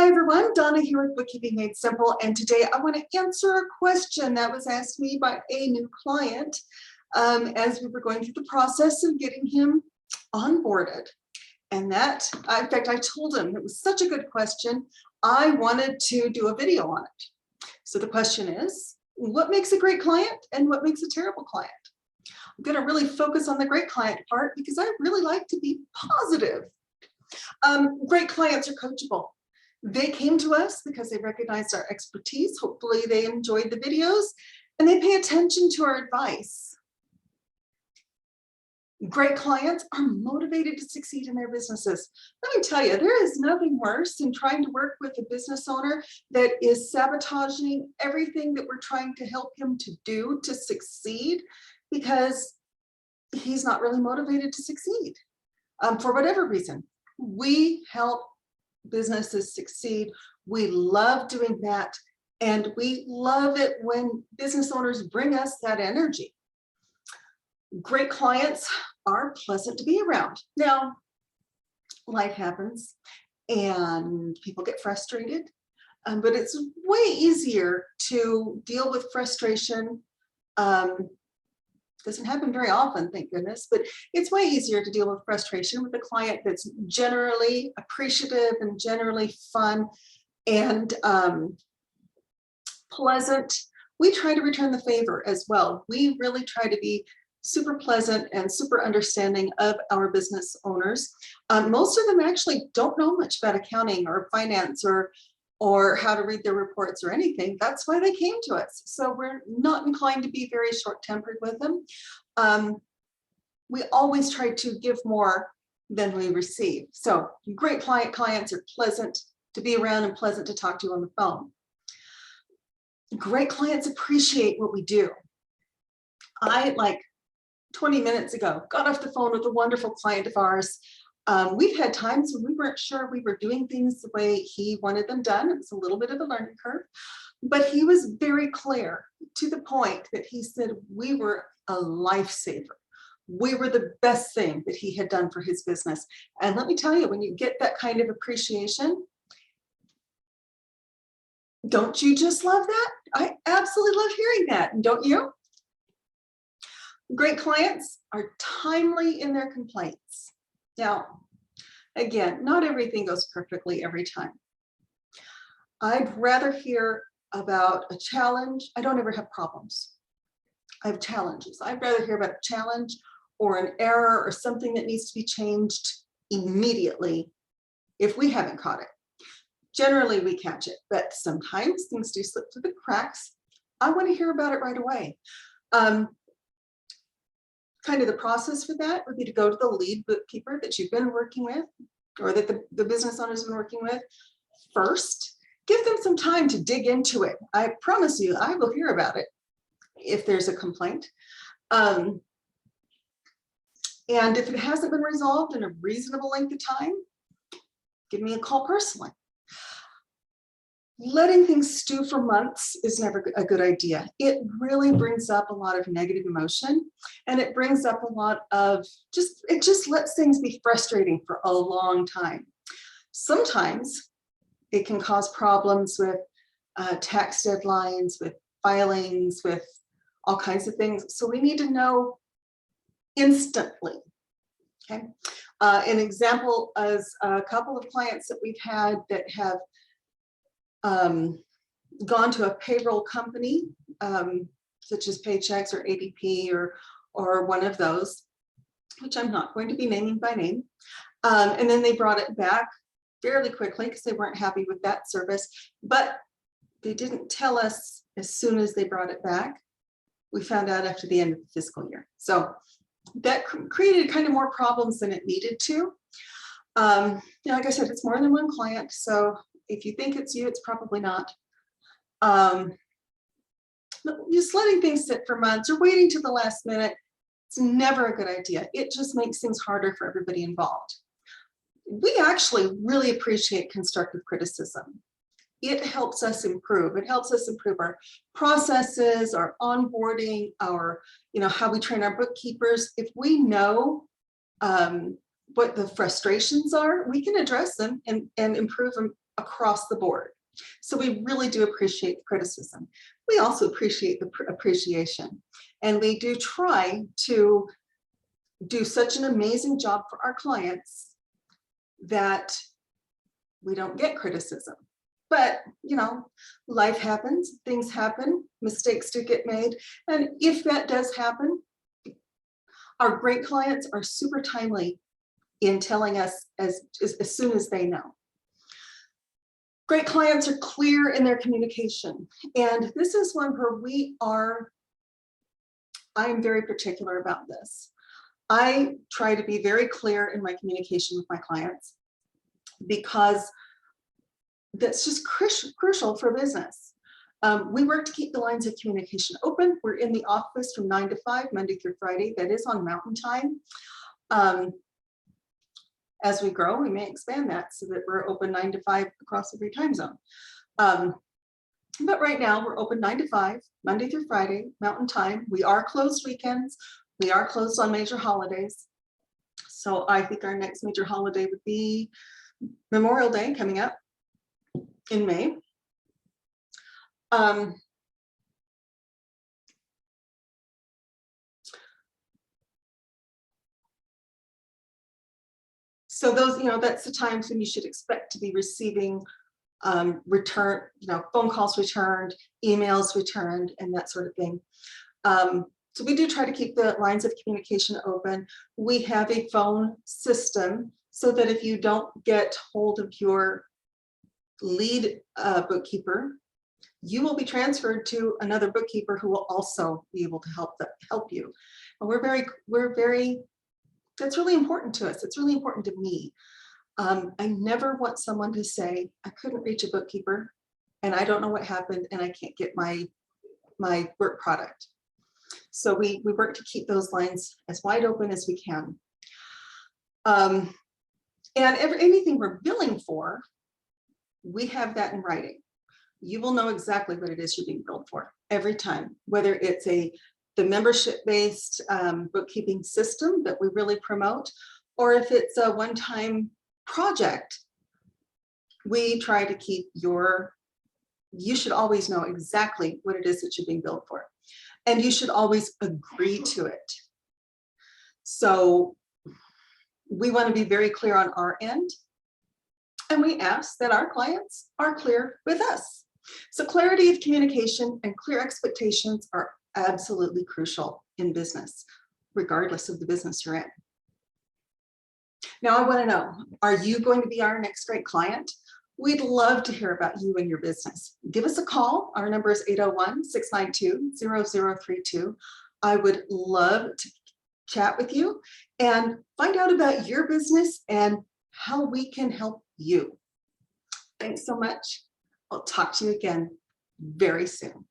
Hi everyone, Donna here with Bookkeeping Made Simple, and today I want to answer a question that was asked me by a new client as we were going through the process of getting him onboarded. And that, in fact, I told him it was such a good question, I wanted to do a video on it. So the question is, what makes a great client and what makes a terrible client? I'm going to really focus on the great client part because I really like to be positive. Great clients are coachable. They came to us because they recognized our expertise. Hopefully they enjoyed the videos and they pay attention to our advice. Great clients are motivated to succeed in their businesses. Let me tell you, there is nothing worse than trying to work with a business owner that is sabotaging everything that we're trying to help him to do to succeed because he's not really motivated to succeed for whatever reason. We help businesses succeed. We love doing that. And we love it when business owners bring us that energy. Great clients are pleasant to be around. Now, life happens and people get frustrated, but it's way easier to deal with frustration. Doesn't happen very often, thank goodness, but it's way easier to deal with frustration with a client that's generally appreciative and generally fun and pleasant. We try to return the favor as well. We really try to be super pleasant and super understanding of our business owners. Most of them actually don't know much about accounting or finance or how to read their reports or anything. That's why they came to us. So we're not inclined to be very short-tempered with them. We always try to give more than we receive. So great clients are pleasant to be around and pleasant to talk to on the phone. Great clients appreciate what we do. I, like 20 minutes ago, got off the phone with a wonderful client of ours. We've had times when we weren't sure we were doing things the way he wanted them done. It was a little bit of a learning curve, but he was very clear to the point that he said we were a lifesaver. We were the best thing that he had done for his business. And let me tell you, when you get that kind of appreciation, don't you just love that? I absolutely love hearing that, don't you? Great clients are timely in their complaints. Now, again, not everything goes perfectly every time. I'd rather hear about a challenge. I don't ever have problems. I have challenges. I'd rather hear about a challenge or an error or something that needs to be changed immediately if we haven't caught it. Generally, we catch it, but sometimes things do slip through the cracks. I want to hear about it right away. Kind of the process for that would be to go to the lead bookkeeper that you've been working with or that the business owner's been working with first. Give them some time to dig into it. I promise you, I will hear about it if there's a complaint. And if it hasn't been resolved in a reasonable length of time, give me a call personally. Letting things stew for months is never a good idea. It really brings up a lot of negative emotion and it brings up a lot of it just lets things be frustrating for a long time. Sometimes it can cause problems with tax deadlines, with filings, with all kinds of things. So we need to know instantly. Okay. An example is a couple of clients that we've had that have gone to a payroll company, such as Paychecks or ADP or one of those, which I'm not going to be naming by name. And then they brought it back fairly quickly because they weren't happy with that service, but they didn't tell us as soon as they brought it back. We found out after the end of the fiscal year. So that created kind of more problems than it needed to. Like I said, it's more than one client. So if you think it's you, it's probably not. But just letting things sit for months or waiting to the last minute, it's never a good idea. It just makes things harder for everybody involved. We actually really appreciate constructive criticism. It helps us improve. It helps us improve our processes, our onboarding, our, how we train our bookkeepers. If we know what the frustrations are, we can address them and improve them across the board. So we really do appreciate the criticism. We also appreciate the appreciation. And we do try to do such an amazing job for our clients that we don't get criticism. But, you know, life happens, things happen, mistakes do get made. And if that does happen, our great clients are super timely in telling us as soon as they know. Great clients are clear in their communication. And this is one where I'm very particular about this. I try to be very clear in my communication with my clients because that's just crucial for business. We work to keep the lines of communication open. We're in the office from 9 to 5, Monday through Friday. That is on Mountain Time. As we grow, we may expand that so that we're open 9 to 5 across every time zone. But right now we're open 9 to 5, Monday through Friday, Mountain Time. We are closed weekends. We are closed on major holidays. So I think our next major holiday would be Memorial Day coming up in May. So those, that's the times when you should expect to be receiving phone calls returned, emails returned, and that sort of thing. So we do try to keep the lines of communication open. We have a phone system so that if you don't get hold of your lead bookkeeper, you will be transferred to another bookkeeper who will also be able to help you. And that's really important to us. It's really important to me. I never want someone to say, I couldn't reach a bookkeeper and I don't know what happened and I can't get my work product. So we work to keep those lines as wide open as we can. And anything we're billing for, we have that in writing. You will know exactly what it is you're being billed for every time, whether it's the membership-based bookkeeping system that we really promote, or if it's a one-time project. We try to keep you should always know exactly what it is that you're being billed for, and you should always agree to it. So we want to be very clear on our end, and we ask that our clients are clear with us. So clarity of communication and clear expectations are absolutely crucial in business, regardless of the business you're in. Now I want to know, are you going to be our next great client? We'd love to hear about you and your business. Give us a call. Our number is 801-692-0032. I would love to chat with you and find out about your business and how we can help you. Thanks so much. I'll talk to you again very soon.